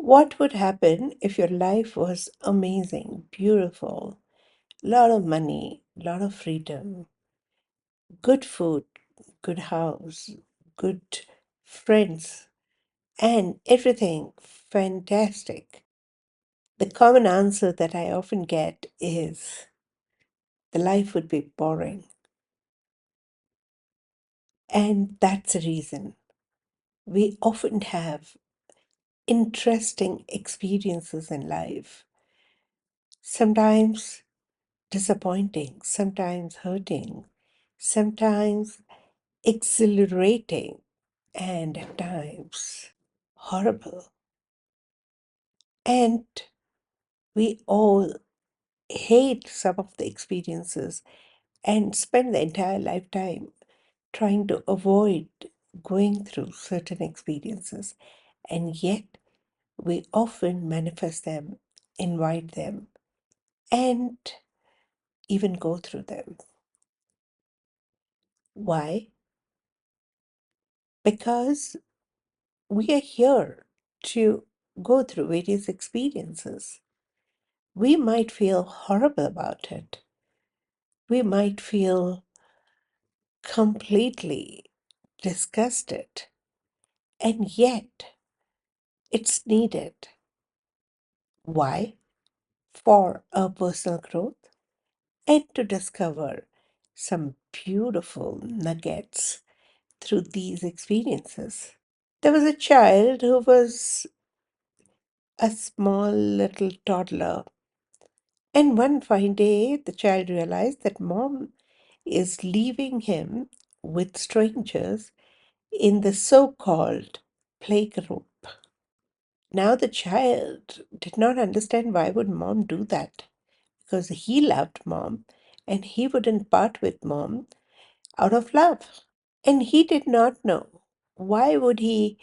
What would happen if your life was amazing, beautiful, lot of money, lot of freedom, good food, good house, good friends, and everything fantastic? The common answer that I often get is the life would be boring. And that's the reason we often have interesting experiences in life, sometimes disappointing, sometimes hurting, sometimes exhilarating, and at times horrible. And we all hate some of the experiences and spend the entire lifetime trying to avoid going through certain experiences. And yet, we often manifest them, invite them, and even go through them. Why? Because we are here to go through various experiences. We might feel horrible about it. We might feel completely disgusted. And yet, it's needed. Why? For our personal growth and to discover some beautiful nuggets through these experiences. There was a child who was a small little toddler. And one fine day, the child realized that mom is leaving him with strangers in the so called playgroup. Now the child did not understand why would mom do that because he loved mom and he wouldn't part with mom out of love. And he did not know why would he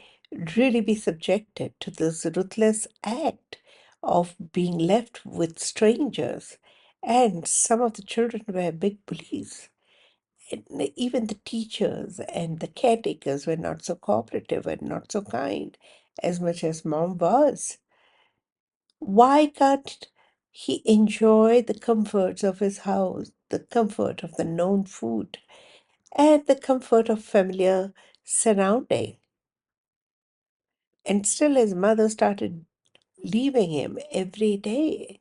really be subjected to this ruthless act of being left with strangers. And some of the children were big bullies. And even the teachers and the caretakers were not so cooperative and not so kind as much as mom was. Why can't he enjoy the comforts of his house, the comfort of the known food, and the comfort of familiar surrounding? And still his mother started leaving him every day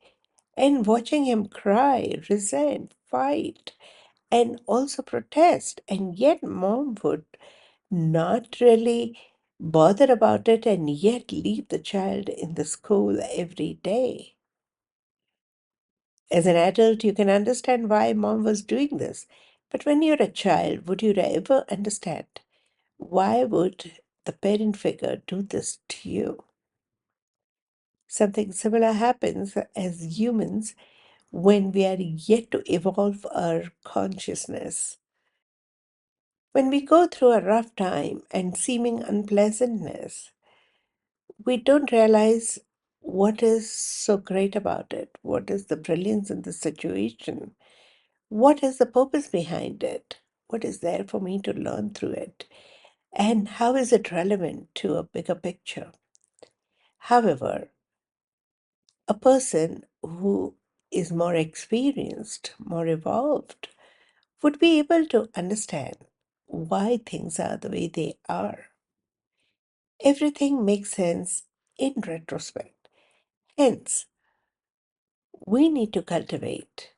and watching him cry, resent, fight, and also protest. And yet mom would not really bother about it and yet leave the child in the school every day. As an adult, you can understand why mom was doing this. But when you're a child, would you ever understand why would the parent figure do this to you? Something similar happens as humans when we are yet to evolve our consciousness. When we go through a rough time and seeming unpleasantness, we don't realize what is so great about it, what is the brilliance in the situation, what is the purpose behind it, what is there for me to learn through it, and how is it relevant to a bigger picture. However, a person who is more experienced, more evolved, would be able to understand why things are the way they are. Everything makes sense in retrospect. Hence, we need to cultivate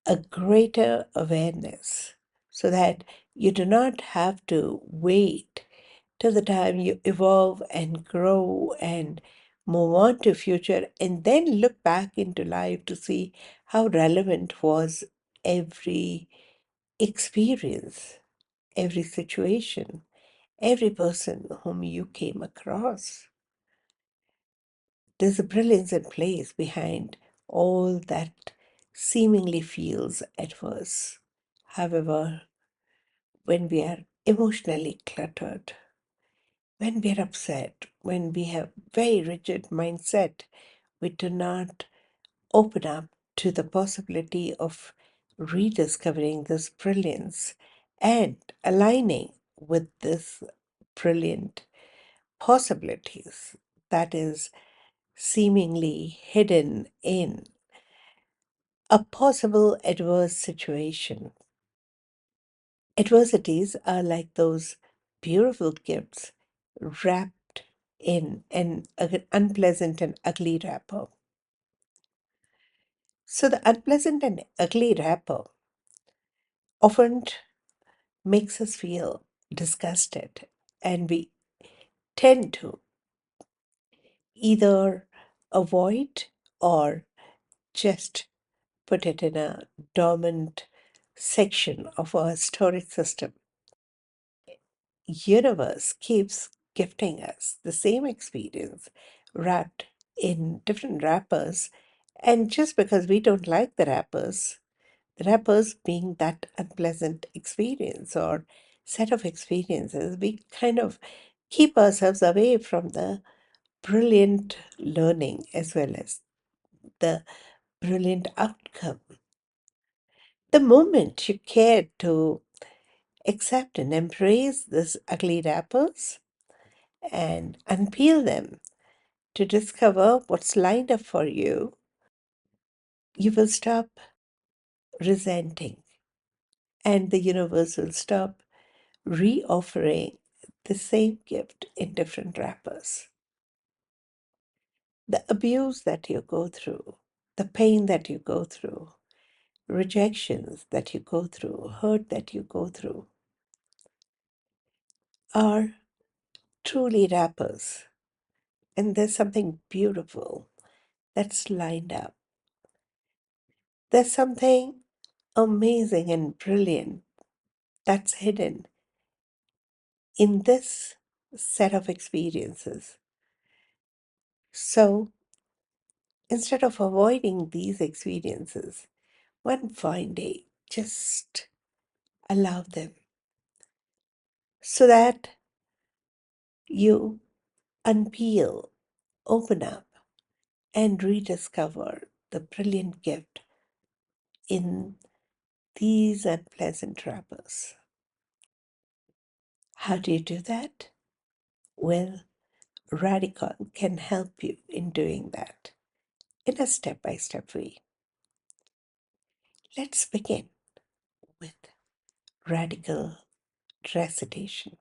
a greater awareness so that you do not have to wait till the time you evolve and grow and move on to future and then look back into life to see how relevant was every experience, every situation, every person whom you came across. There's a brilliance and place behind all that seemingly feels adverse. However, when we are emotionally cluttered, when we are upset, when we have very rigid mindset, we do not open up to the possibility of rediscovering this brilliance and aligning with this brilliant possibilities. that is seemingly hidden in a possible adverse situation. Adversities are like those beautiful gifts wrapped in an unpleasant and ugly wrapper. So, the unpleasant and ugly wrapper often makes us feel disgusted, and we tend to either avoid or just put it in a dormant section of our storage system. Universe keeps gifting us the same experience wrapped in different wrappers, and just because we don't like the wrappers being that unpleasant experience or set of experiences, we kind of keep ourselves away from the brilliant learning as well as the brilliant outcome. The moment you care to accept and embrace these ugly wrappers and unpeel them to discover what's lined up for you, you will stop resenting, and the universe will stop re-offering the same gift in different wrappers. The abuse that you go through, the pain that you go through, rejections that you go through, hurt that you go through, are truly wrappers. And there's something beautiful that's lined up. There's something amazing and brilliant that's hidden in this set of experiences. So instead of avoiding these experiences, one fine day, just allow them so that you unpeel, open up, and rediscover the brilliant gift in these unpleasant wrappers. How do you do that? Well, Redikall can help you in doing that in a step by step way. Let's begin with Redikall recitation.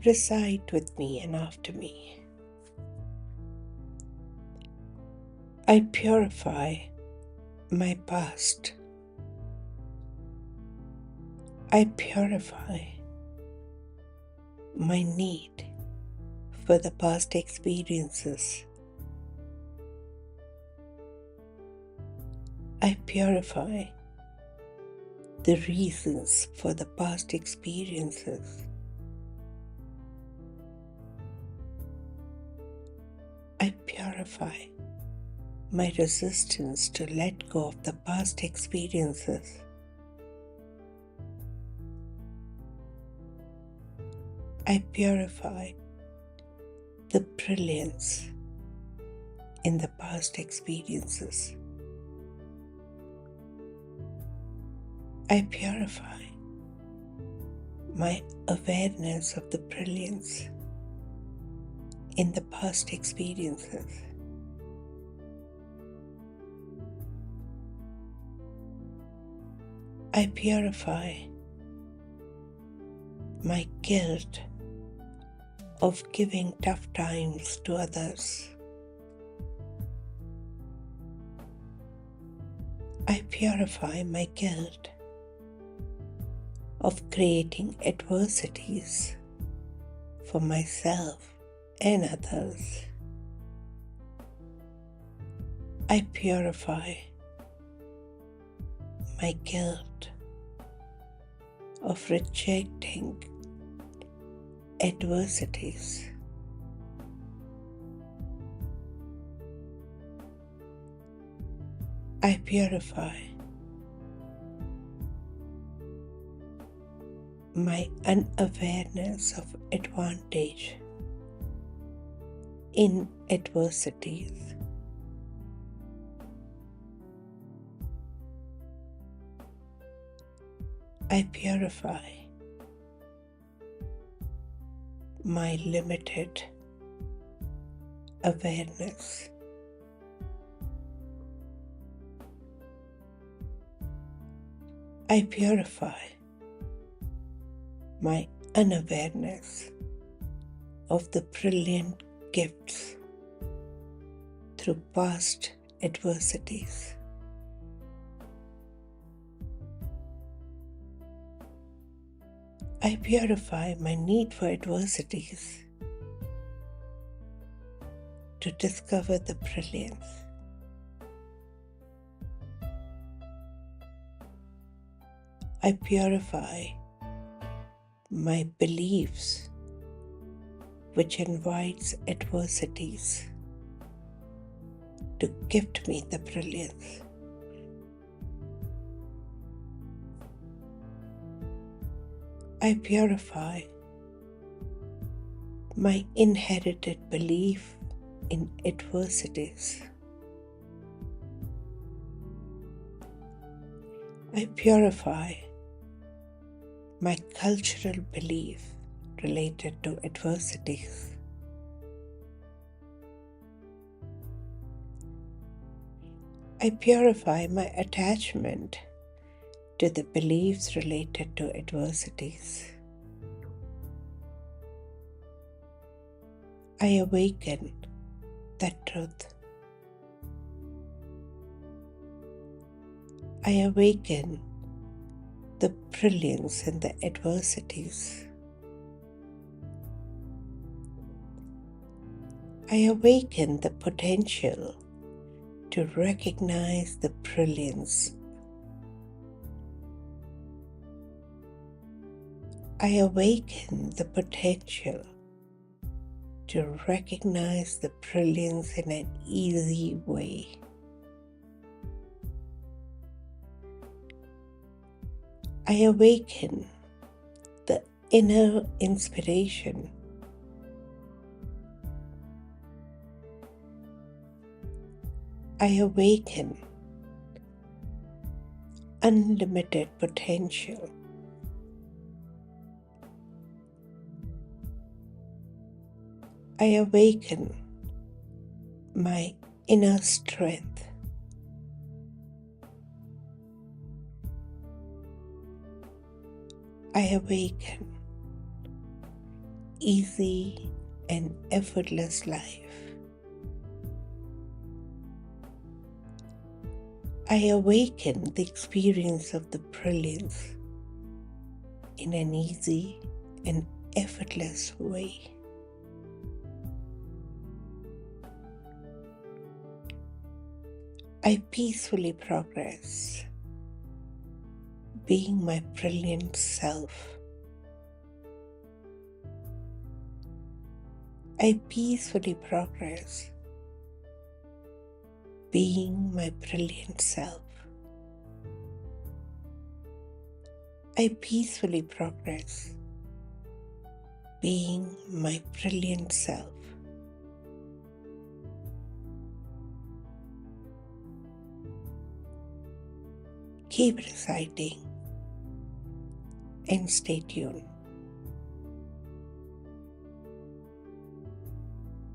Recite with me and after me. I purify my past. I purify my need for the past experiences. I purify the reasons for the past experiences. I purify my resistance to let go of the past experiences. I purify the brilliance in the past experiences. I purify my awareness of the brilliance in the past experiences. I purify my guilt of giving tough times to others. I purify my guilt of creating adversities for myself and others. I purify my guilt of rejecting adversities. I purify my unawareness of advantage in adversities. I purify my limited awareness. I purify my unawareness of the brilliant gifts through past adversities. I purify my need for adversities to discover the brilliance. I purify my beliefs which invites adversities to gift me the brilliance. I purify my inherited belief in adversities. I purify my cultural belief related to adversities. I purify my attachment to the beliefs related to adversities. I awaken that truth. I awaken the brilliance in the adversities. I awaken the potential to recognize the brilliance. I awaken the potential to recognize the brilliance in an easy way. I awaken the inner inspiration. I awaken unlimited potential. I awaken my inner strength. I awaken easy and effortless life. I awaken the experience of the brilliance in an easy and effortless way. I peacefully progress, being my brilliant self. I peacefully progress, being my brilliant self. I peacefully progress, being my brilliant self. Keep reciting and stay tuned.